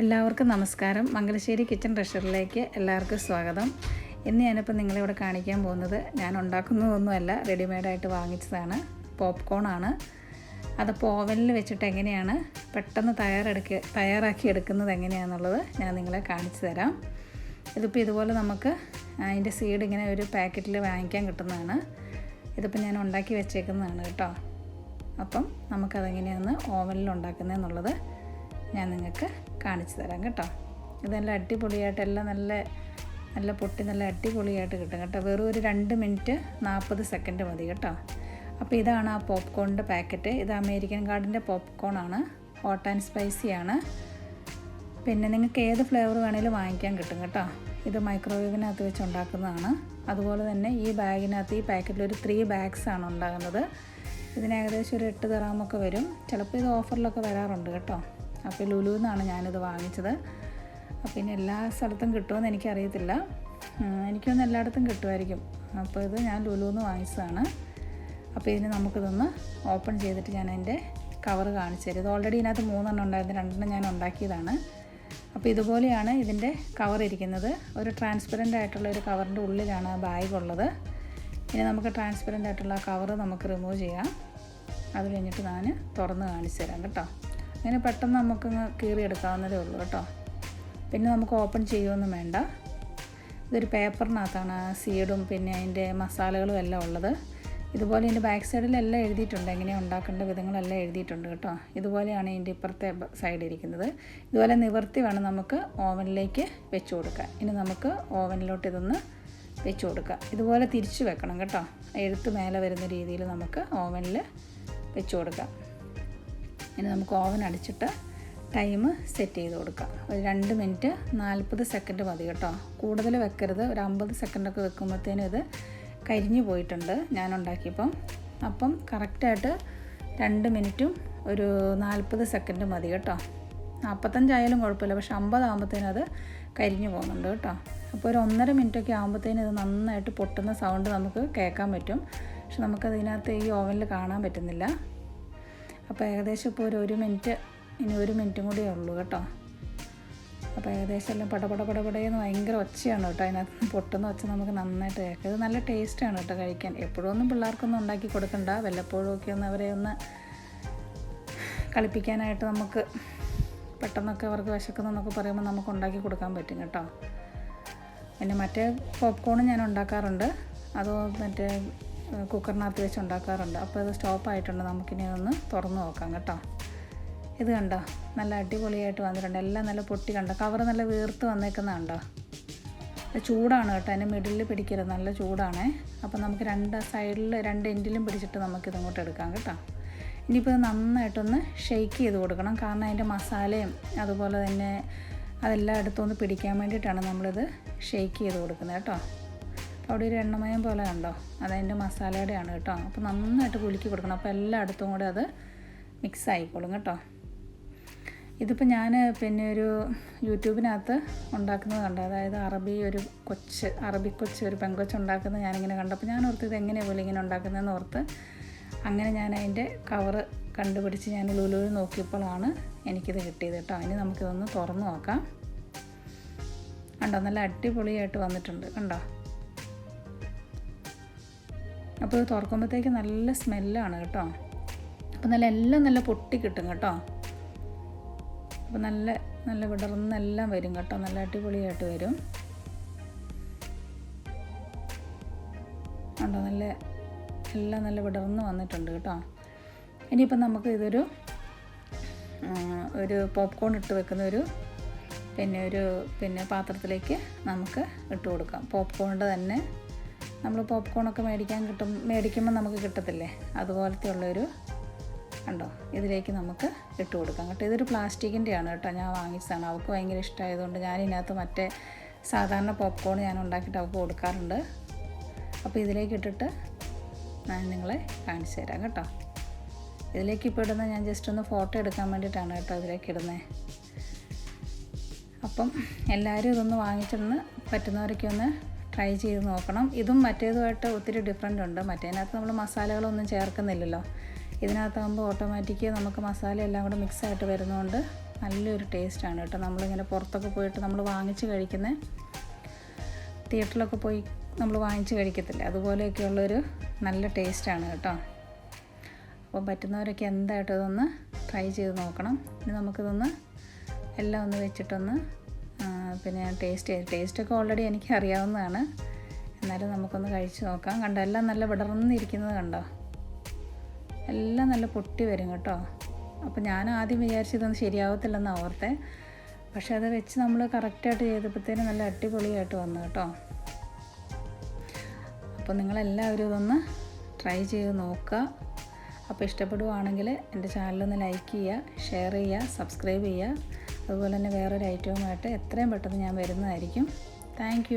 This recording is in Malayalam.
എല്ലാവർക്കും നമസ്കാരം. മംഗലശ്ശേരി കിച്ചൺ ട്രഷറിലേക്ക് എല്ലാവർക്കും സ്വാഗതം. ഇന്ന് ഞാനിപ്പോൾ നിങ്ങളിവിടെ കാണിക്കാൻ പോകുന്നത് ഞാൻ ഉണ്ടാക്കുന്നതൊന്നുമല്ല, റെഡിമെയ്ഡായിട്ട് വാങ്ങിച്ചതാണ്. പോപ്കോണാണ്. അതപ്പോൾ ഓവനിൽ വെച്ചിട്ട് എങ്ങനെയാണ് പെട്ടെന്ന് തയ്യാറാക്കി എടുക്കുന്നത് എങ്ങനെയാണെന്നുള്ളത് ഞാൻ നിങ്ങളെ കാണിച്ചു തരാം. ഇതിപ്പോൾ ഇതുപോലെ നമുക്ക് അതിൻ്റെ സീഡ് ഇങ്ങനെ ഒരു പാക്കറ്റിൽ വാങ്ങിക്കാൻ കിട്ടുന്നതാണ്. ഇതിപ്പോൾ ഞാൻ ഉണ്ടാക്കി വെച്ചേക്കുന്നതാണ് കേട്ടോ. അപ്പം നമുക്കതെങ്ങനെയാണ് ഓവനിൽ ഉണ്ടാക്കുന്നതെന്നുള്ളത് ഞാൻ നിങ്ങൾക്ക് കാണിച്ചു തരാം കേട്ടോ. ഇതെല്ലാം അടിപൊളിയായിട്ട് എല്ലാം നല്ല പൊട്ടി നല്ല അടിപൊളിയായിട്ട് കിട്ടും കേട്ടോ. വെറും ഒരു 2 മിനിറ്റ് 40 സെക്കൻഡ് മതി കേട്ടോ. അപ്പോൾ ഇതാണ് ആ പോപ്കോണിൻ്റെ പാക്കറ്റ്. ഇത് അമേരിക്കൻ ഗാർഡൻ്റെ പോപ്കോണാണ്. ഹോട്ട് ആൻഡ് സ്പൈസിയാണ്. പിന്നെ നിങ്ങൾക്ക് ഏത് ഫ്ലേവർ വേണേലും വാങ്ങിക്കാൻ കിട്ടും കേട്ടോ. ഇത് മൈക്രോവേവിനകത്ത് വെച്ച് ഉണ്ടാക്കുന്നതാണ്. അതുപോലെ തന്നെ ഈ പാക്കറ്റിൽ ഒരു 3 ബാഗ്സാണ് ഉണ്ടാകുന്നത്. ഇതിന് ഏകദേശം ഒരു 8 ദിർഹമൊക്കെ വരും. ചിലപ്പോൾ ഇത് ഓഫറിലൊക്കെ വരാറുണ്ട് കേട്ടോ. അപ്പോൾ ലുലുവിൽ നിന്നാണ് ഞാനിത് വാങ്ങിച്ചത്. പിന്നെ എല്ലാ സ്ഥലത്തും കിട്ടുമെന്ന് എനിക്കറിയത്തില്ല. എനിക്കൊന്ന് എല്ലായിടത്തും കിട്ടുമായിരിക്കും. അപ്പോൾ ഇത് ഞാൻ ലുലുവിൽ നിന്ന് വാങ്ങിച്ചതാണ്. അപ്പോൾ ഇതിന് നമുക്കിതൊന്ന് ഓപ്പൺ ചെയ്തിട്ട് ഞാൻ അതിൻ്റെ കവർ കാണിച്ചു തരും. ഇത് ഓൾറെഡി ഇതിനകത്ത് 3 എണ്ണം ഉണ്ടായിരുന്നു. 2 എണ്ണം ഞാൻ ഉണ്ടാക്കിയതാണ്. അപ്പോൾ ഇതുപോലെയാണ് ഇതിൻ്റെ കവർ ഇരിക്കുന്നത്. ഒരു ട്രാൻസ്പെറൻ്റ് ആയിട്ടുള്ള ഒരു കവറിൻ്റെ ഉള്ളിലാണ് ആ ബാഗ് ഉള്ളത്. ഇനി നമുക്ക് ട്രാൻസ്പെറൻ്റ് ആയിട്ടുള്ള ആ കവർ നമുക്ക് റിമൂവ് ചെയ്യാം. അത് കഴിഞ്ഞിട്ട് ഞാൻ തുറന്ന് കാണിച്ചു തരാം കേട്ടോ. അങ്ങനെ പെട്ടെന്ന് നമുക്കങ്ങ് കീറിയെടുക്കാവുന്നതേ ഉള്ളൂ കേട്ടോ. പിന്നെ നമുക്ക് ഓപ്പൺ ചെയ്യുമൊന്നും വേണ്ട. ഇതൊരു പേപ്പറിനകത്താണ് സീഡും പിന്നെ അതിൻ്റെ മസാലകളും എല്ലാം ഉള്ളത്. ഇതുപോലെ ഇതിൻ്റെ ബാക്ക് സൈഡിലെല്ലാം എഴുതിയിട്ടുണ്ട്, എങ്ങനെയാണ് ഉണ്ടാക്കേണ്ട വിധങ്ങളെല്ലാം എഴുതിയിട്ടുണ്ട് കേട്ടോ. ഇതുപോലെയാണ് ഇതിൻ്റെ ഇപ്പുറത്തെ സൈഡ് ഇരിക്കുന്നത്. ഇതുപോലെ നിവർത്തി വേണം നമുക്ക് ഓവനിലേക്ക് വെച്ച് കൊടുക്കാൻ. ഇനി നമുക്ക് ഓവനിലോട്ട് ഇതൊന്ന് വെച്ച് കൊടുക്കാം. ഇതുപോലെ തിരിച്ച് വെക്കണം കേട്ടോ. എഴുത്ത് മേലെ വരുന്ന രീതിയിൽ നമുക്ക് ഓവനിൽ വെച്ച് കൊടുക്കാം. ഇനി നമുക്ക് ഓവൻ അടിച്ചിട്ട് ടൈം സെറ്റ് ചെയ്ത് കൊടുക്കാം. ഒരു 2 മിനിറ്റ് 40 സെക്കൻഡ് മതി കേട്ടോ. കൂടുതൽ വെക്കരുത്. ഒരു 50 സെക്കൻഡൊക്കെ വെക്കുമ്പോഴത്തേനും ഇത് കരിഞ്ഞു പോയിട്ടുണ്ട് ഞാൻ ഉണ്ടാക്കിയപ്പം. അപ്പം കറക്റ്റായിട്ട് 2 മിനിറ്റും ഒരു 40 സെക്കൻഡ് മതി കേട്ടോ. 45 ആയാലും കുഴപ്പമില്ല, പക്ഷെ 50 ആകുമ്പോഴത്തേനും അത് കരിഞ്ഞു പോകുന്നുണ്ട് കേട്ടോ. അപ്പോൾ ഒരു 1.5 മിനിറ്റൊക്കെ ആകുമ്പോഴത്തേനും ഇത് നന്നായിട്ട് പൊട്ടുന്ന സൗണ്ട് നമുക്ക് കേൾക്കാൻ പറ്റും. പക്ഷെ നമുക്കതിനകത്ത് ഈ ഓവനിൽ കാണാൻ പറ്റുന്നില്ല. അപ്പോൾ ഏകദേശം ഇപ്പോൾ ഒരു മിനിറ്റ്, ഇനി 1 മിനിറ്റും കൂടിയേ ഉള്ളൂ കേട്ടോ. അപ്പോൾ ഏകദേശം എല്ലാം പടപടയെന്ന് ഭയങ്കര ഒച്ചയാണ് കേട്ടോ. അതിനകത്ത് പൊട്ടുന്ന ഒച്ച നമുക്ക് നന്നായിട്ട് കേൾക്കാം. ഇത് നല്ല ടേസ്റ്റാണ് കേട്ടോ കഴിക്കാൻ. എപ്പോഴും ഒന്നും പിള്ളേർക്കൊന്നും ഉണ്ടാക്കി കൊടുക്കണ്ട. വല്ലപ്പോഴും ഒക്കെ ഒന്ന് അവരെ ഒന്ന് കളിപ്പിക്കാനായിട്ട് നമുക്ക് പെട്ടെന്നൊക്കെ അവർക്ക് വിശക്കുന്നതെന്നൊക്കെ പറയുമ്പോൾ നമുക്ക് ഉണ്ടാക്കി കൊടുക്കാൻ പറ്റും കേട്ടോ. പിന്നെ മറ്റേ പോപ്കോൺ ഞാൻ ഉണ്ടാക്കാറുണ്ട്. അത് മറ്റേ കുക്കറിനകത്ത് വെച്ച് ഉണ്ടാക്കാറുണ്ട്. അപ്പോൾ ഇത് സ്റ്റോപ്പായിട്ടുണ്ട്. നമുക്കിനി അതൊന്ന് തുറന്ന് നോക്കാം കേട്ടോ. ഇത് കണ്ടോ, നല്ല അടിപൊളിയായിട്ട് വന്നിട്ടുണ്ട്. എല്ലാം നല്ല പൊട്ടി കണ്ടോ. കവർ നല്ല വീർത്ത് വന്നേക്കുന്നതുണ്ടോ. ചൂടാണ് കേട്ടോ. അതിൻ്റെ മിഡിലിൽ പിടിക്കരുത്, നല്ല ചൂടാണേ. അപ്പോൾ നമുക്ക് 2 സൈഡിൽ 2 എൻഡിലും പിടിച്ചിട്ട് നമുക്കിതങ്ങോട്ട് എടുക്കാം കേട്ടോ. ഇനിയിപ്പോൾ ഇത് നന്നായിട്ടൊന്ന് ഷെയ്ക്ക് ചെയ്ത് കൊടുക്കണം. കാരണം അതിൻ്റെ മസാലയും അതുപോലെ തന്നെ അതെല്ലാം എടുത്തൊന്ന് പിടിക്കാൻ വേണ്ടിയിട്ടാണ് നമ്മളിത് ഷെയ്ക്ക് ചെയ്ത് കൊടുക്കുന്നത് കേട്ടോ. അവിടെ ഒരു എണ്ണമയം പോലെ കണ്ടോ, അതതിൻ്റെ മസാലയുടെയാണ് കേട്ടോ. അപ്പോൾ നന്നായിട്ട് കുലുക്കി കൊടുക്കണം. അപ്പോൾ എല്ലായിടത്തും കൂടെ അത് മിക്സ് ആയിക്കോളും കേട്ടോ. ഇതിപ്പോൾ ഞാൻ പിന്നെ ഒരു യൂട്യൂബിനകത്ത് ഉണ്ടാക്കുന്നത് കണ്ടു. അതായത് അറബി കൊച്ച് ഒരു പെങ്കൊച്ച് ഉണ്ടാക്കുന്നത് ഞാനിങ്ങനെ കണ്ടപ്പോൾ ഞാൻ ഓർത്ത് ഇത് എങ്ങനെയാണ് പോലെ ഇങ്ങനെ ഉണ്ടാക്കുന്നതെന്ന് ഓർത്ത് അങ്ങനെ ഞാൻ അതിൻ്റെ കവറ് കണ്ടുപിടിച്ച് ഞാൻ ലുലുവിൽ നോക്കിയപ്പോഴാണ് എനിക്കിത് കിട്ടിയത് കേട്ടോ. ഇനി നമുക്കിതൊന്ന് തുറന്ന് നോക്കാം. കണ്ടോ, നല്ല അടിപൊളിയായിട്ട് വന്നിട്ടുണ്ട് കണ്ടോ. അപ്പോൾ ഇത് തുറക്കുമ്പോഴത്തേക്ക് നല്ല സ്മെല്ലാണ് കേട്ടോ. അപ്പോൾ എല്ലാം നല്ല പൊട്ടി കിട്ടും കേട്ടോ. അപ്പോൾ നല്ല വിടർന്നെല്ലാം വരും കേട്ടോ. നല്ല അടിപൊളിയായിട്ട് വരും കണ്ടോ. എല്ലാം നല്ല വിടർന്ന് വന്നിട്ടുണ്ട് കേട്ടോ. ഇനിയിപ്പം നമുക്ക് ഇതൊരു പോപ്കോൺ ഇട്ട് വെക്കുന്ന പിന്നെ പാത്രത്തിലേക്ക് നമുക്ക് ഇട്ട് കൊടുക്കാം. പോപ്കോണിൻ്റെ തന്നെ നമ്മൾ പോപ്കോണൊക്കെ മേടിക്കുമ്പോൾ നമുക്ക് കിട്ടത്തില്ലേ, അതുപോലത്തെ ഉള്ളൊരു കണ്ടോ. ഇതിലേക്ക് നമുക്ക് ഇട്ട് കൊടുക്കാം കേട്ടോ. ഇതൊരു പ്ലാസ്റ്റിക്കിൻ്റെയാണ് കേട്ടോ. ഞാൻ വാങ്ങിച്ചതാണ്. അവൾക്ക് ഭയങ്കര ഇഷ്ടമായതുകൊണ്ട് ഞാനിതിനകത്ത് മറ്റേ സാധാരണ പോപ്കോൺ ഞാൻ ഉണ്ടാക്കിയിട്ട് അവൾക്ക് കൊടുക്കാറുണ്ട്. അപ്പോൾ ഇതിലേക്ക് ഇട്ടിട്ട് ഞാൻ നിങ്ങളെ കാണിച്ചു തരാം കേട്ടോ. ഇതിലേക്ക് ഇപ്പോൾ ഇടുന്നത് ഞാൻ ജസ്റ്റ് ഒന്ന് ഫോട്ടോ എടുക്കാൻ വേണ്ടിയിട്ടാണ് കേട്ടോ ഇതിലേക്ക് ഇടുന്നത്. അപ്പം എല്ലാവരും ഇതൊന്ന് വാങ്ങിച്ചൊന്ന് പറ്റുന്നവരൊക്കെ ഒന്ന് ട്രൈ ചെയ്ത് നോക്കണം. ഇതും മറ്റേതുമായിട്ട് ഒത്തിരി ഡിഫറൻ്റ് ഉണ്ട്. മറ്റേതിനകത്ത് നമ്മൾ മസാലകളൊന്നും ചേർക്കുന്നില്ലല്ലോ. ഇതിനകത്താകുമ്പോൾ ഓട്ടോമാറ്റിക്ക് നമുക്ക് മസാല എല്ലാം കൂടെ മിക്സായിട്ട് വരുന്നതുകൊണ്ട് നല്ലൊരു ടേസ്റ്റാണ് കേട്ടോ. നമ്മളിങ്ങനെ പുറത്തൊക്കെ പോയിട്ട് നമ്മൾ വാങ്ങിച്ച് കഴിക്കുന്ന, തിയേറ്ററിലൊക്കെ പോയി നമ്മൾ വാങ്ങിച്ച് കഴിക്കത്തില്ല, അതുപോലെയൊക്കെയുള്ളൊരു നല്ല ടേസ്റ്റാണ് കേട്ടോ. അപ്പോൾ പറ്റുന്നവരൊക്കെ എന്തായിട്ടും ഇതൊന്ന് ട്രൈ ചെയ്ത് നോക്കണം. ഇനി നമുക്കിതൊന്ന് എല്ലാം ഒന്ന് വെച്ചിട്ടൊന്ന് പിന്നെ ടേസ്റ്റൊക്കെ ഓൾറെഡി എനിക്ക് അറിയാവുന്നതാണ്, എന്നാലും നമുക്കൊന്ന് കഴിച്ച് നോക്കാം. കണ്ടോ, എല്ലാം നല്ല വിടർന്നിരിക്കുന്നത് കണ്ടോ, എല്ലാം നല്ല പൊട്ടി വരും കേട്ടോ. അപ്പോൾ ഞാൻ ആദ്യം വിചാരിച്ചതൊന്നും ശരിയാവത്തില്ലെന്ന് ഓർത്തേ, പക്ഷെ അത് വെച്ച് നമ്മൾ കറക്റ്റായിട്ട് ചെയ്തപ്പോഴത്തേനും നല്ല അടിപൊളിയായിട്ട് വന്നു കേട്ടോ. അപ്പോൾ നിങ്ങളെല്ലാവരും ഇതൊന്ന് ട്രൈ ചെയ്ത് നോക്കുക. അപ്പോൾ ഇഷ്ടപ്പെടുവാണെങ്കിൽ എൻ്റെ ചാനലൊന്ന് ലൈക്ക് ചെയ്യുക, ഷെയർ ചെയ്യുക, സബ്സ്ക്രൈബ് ചെയ്യുക. അതുപോലെ തന്നെ വേറൊരു ഐറ്റവുമായിട്ട് എത്രയും പെട്ടെന്ന് ഞാൻ വരുന്നതായിരിക്കും. താങ്ക്